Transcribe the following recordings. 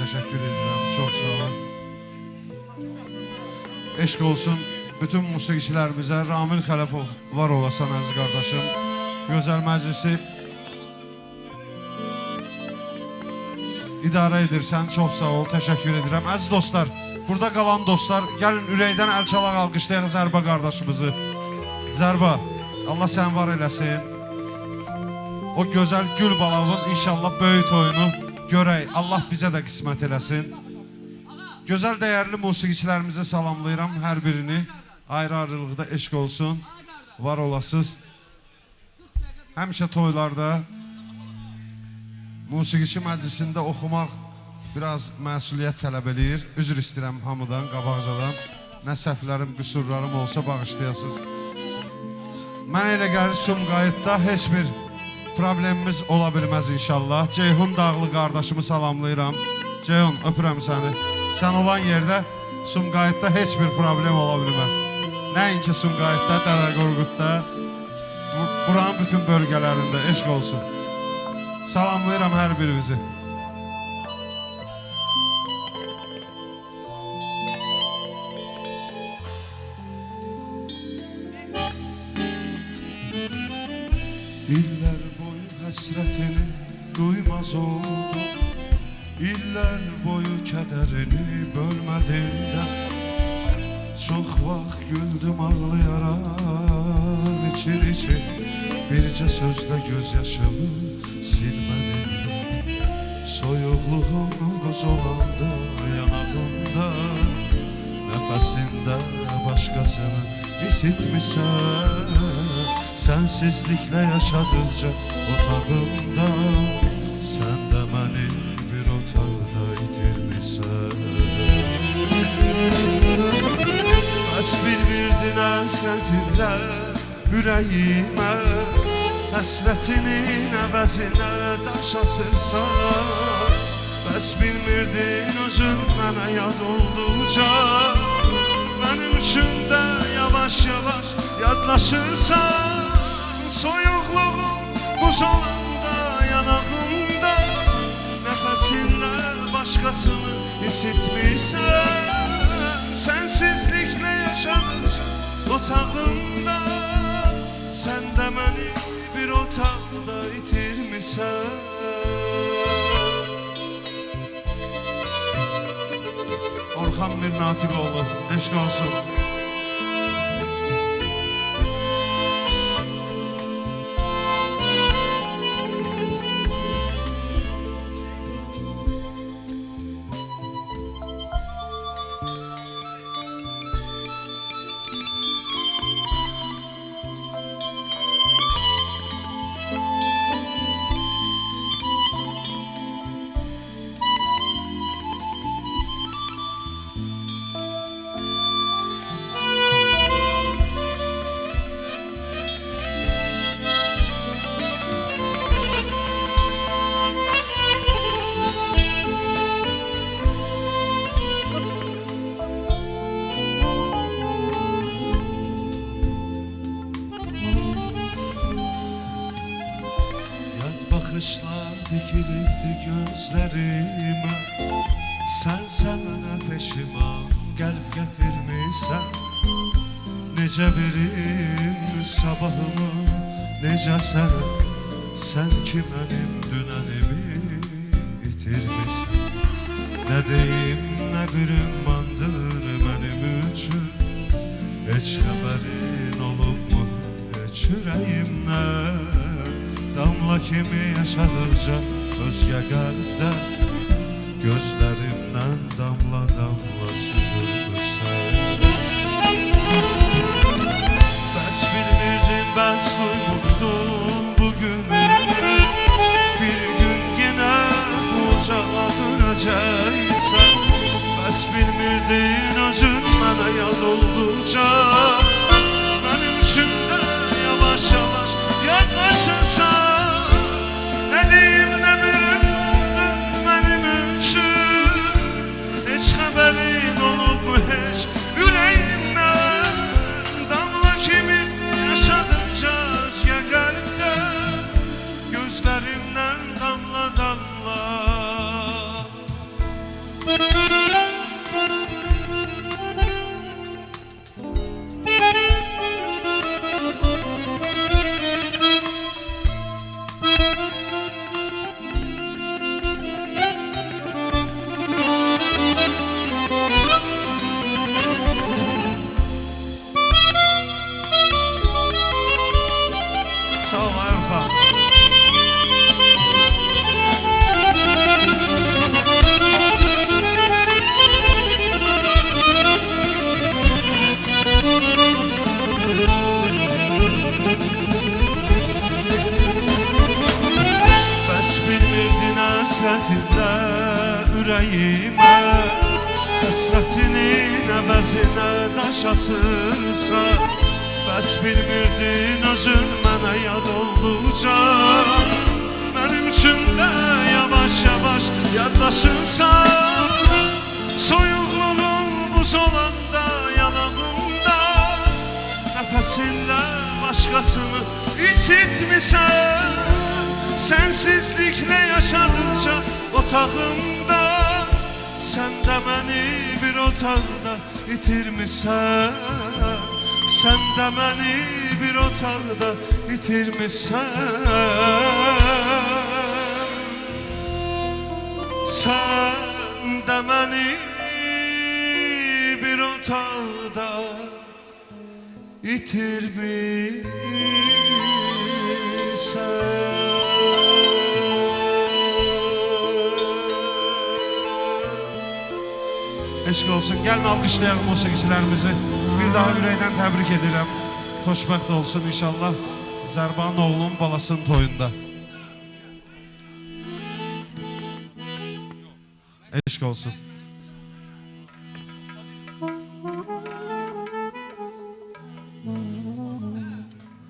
teşekkür ederim. Çok sağ olun. Eşq olsun bütün musiqiçilərimizə. Ramil Xələfov var olasan əziz qardaşım. Gözəl məclisi idarə edirsən. Çox sağ ol, təşəkkür edirəm. Əziz dostlar, burada qalan dostlar, gəlin ürəkdən əl çalaq alqışlayaq Zərbə qardaşımızı. Zərbə, Allah sən var eləsin. O gözəl gül balavın inşallah böyük toyunu görək. Allah bizə də qismət eləsin. Gözəl dəyərli musiqiçilərimizi salamlayıram hər birini. Ayrı-ayrılıqda eşq olsun. Var olasınız. Həmişə toylarda musiqiçi məclisində oxumaq biraz məsuliyyət tələb eləyir. Üzr istəyirəm hamıdan, qabaqcadan. Nə səhvlərim, qüsurlarım olsa bağışlayasınız. Mən elə gəlir Sumqayıtda heç bir problemimiz ola bilməz inşallah. Ceyhun Dağlı qardaşımı salamlayıram. Ceyhun, öpürəm səni. Sən olan yerdə Sumqayıtda heç bir problem ola bilməz. Nəinki Sumqayıtda, Dədə Qorqudda, buranın bütün bölgələrində eşq olsun. Salamlayıram hər birinizi. İllər boyu həsrətini duymaz oldu, İllər boyu kədərini bölmədindən çox vaxt güldüm ağlayaraq için bircə sözlə göz yaşımı silmədim. Soyuqluğun buz olanda yanağımda, nəfəsində başqasını isitmisən. Sensizliklə yaşadıqca otağımda, sən də məni bir otaqda itirmisən. Bəs bilmirdin həsrətinlə ürəyimə, həsrətinin əvəzinə daş asırsan. Bəs bilmirdin özün mənə yad olduqca, mənim üçün də yavaş-yavaş yadlaşırsan. Soyuqluğum buz olanda yanağımda, nəfəsinlə başqasını isitmirsən. Sensizliklə yaşadıqca otağımda, sən də məni bir otaqda itirmisən. Orxan Mirnatiqoğlu, eşq olsun. Baxışlar dikilibdi gözlərimə, sənsə mənə peşiman qəlb gətirmirsən. Necə verim sabahımı, necə sənə, sən ki mənim dünənimi itirmirsən. Nə deyim, nə bir ümmandır mənim üçün, heç xəbərin olubmu heç ürəyimdən. Damla kimi yaşadıqca özgə qəlbdə, gözlərimdən damla-damla süzülmüsən. Bəs bilmirdin, bəs duymurdun bugünü, bir gün yenə bu ocağa dönəcəksən. Bəs bilmirdin, özün mənə yad olduqca, mənim üçün də yavaş-yavaş yadlaşırsan. Nə deyim, nə bir ömrümdür mənim üçün, heç xəbərin olubmu heç ürəyimdən. Damla kimi yaşadıqca özgə qəlbdə, gözlərimdən damla-damla həsrətində ürəyimə Həsrətinin əvəzinə daş asırsa Bəs bilmirdin özün mənə yad olduqca Mənim üçün də yavaş-yavaş yadlaşırsan Soyuqluğun buz olanda yanağımda Nəfəsinlə başqasını isitmisən Sensizliklə yaşadıkça otağımda Sən də məni bir otaqda itirmisən Sən də məni bir otaqda itirmisən Sən də məni bir otaqda itirmisən Eşq olsun, gəlin alqışlayaq musiqiçilərimizi Bir daha ürəkdən təbrik edirəm Xoşbəxt olsun inşallah Zərbanın oğlunun balasının toyunda Eşq olsun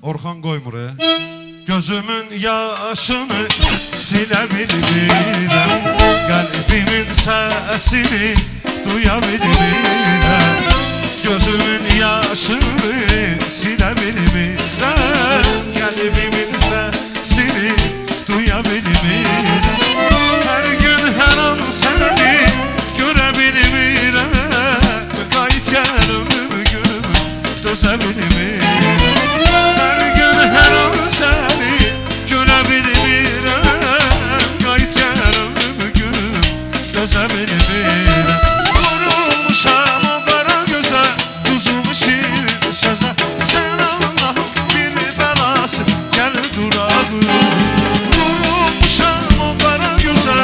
Orxan qoymur Gözümün yaşını silə bilmirəm Qəlbimin səsini duya bilmirəm Gözümün yaşını silə bilmirəm Qəlbimin səsini duya bilmirəm Hər gün hər an səni görə bilmirəm Qayıt gəl ömür günümü dözə bilmirəm Hər gün hər an səni görə bilmirəm Qayıt gəl ömür günümü dözə bilmirəm Vurulmuşam o qara gözə, uzun şirin sözə Sən Allah'ın bir bəlası, gəl durağım Vurulmuşam o qara gözə,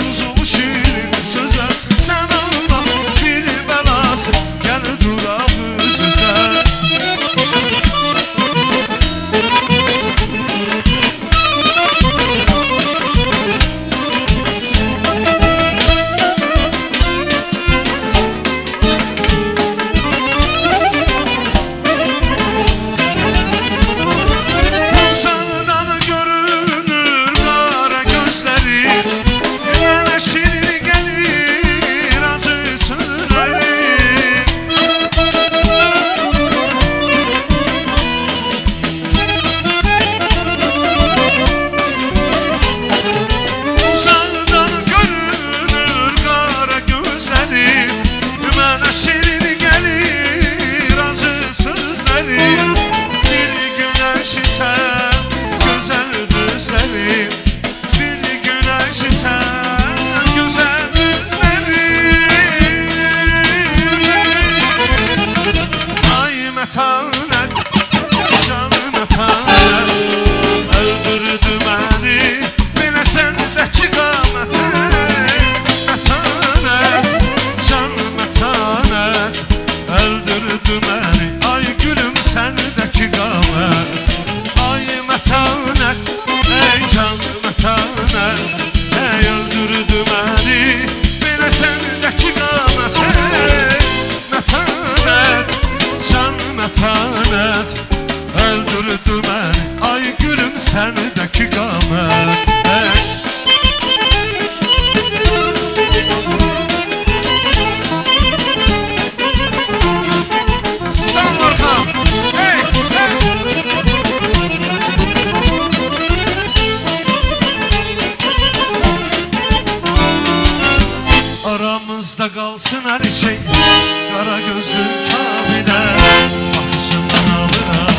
uzun şirin sözə Sən Allah'ın bir bəlası, gəl durağım sözə Öldürdü beni ay gülüm sendeki qamet Sağ ol Orxan Aramızda kalsın her şey Kara gözlü Kamile Bakışından alıram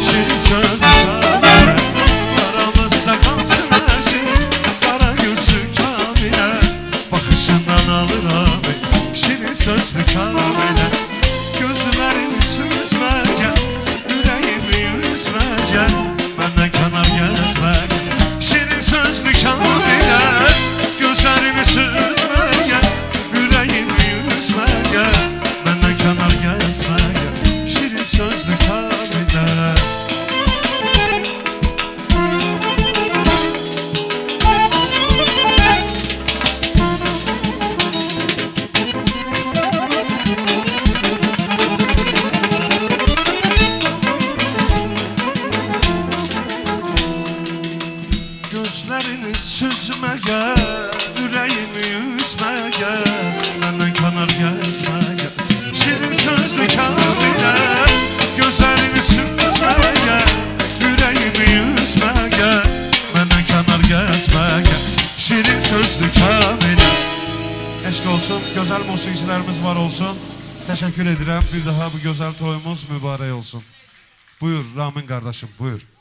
Şirin sözlü Kamile Aramızda kalsın her şey Kara gözlü Kamile Bakışından alıram Şirin sözlü Kamile Gözlerimi süzme gel Yüreğimi yüzme gel Benden kanar gezme gel Şirin sözlü Kamile Gözlerimi süzme gel Yüreğimi yüzme gel Benden kanar gezme gel Şirin sözlü Kamile ürəyimi üzməyə, məndən kənar gəzməyə. Şirin sözlü Kamilə, gözəlini süzməyə, ürəyimi üzməyə, məndən kənar gəzməyə. Şirin sözlü Kamilə. Eşq olsun, gözəl musiqiçilərimiz var olsun. Təşəkkür edirəm. Bir daha bu gözəl toyumuz mübarək olsun. Buyur Ramin qardaşım, buyur.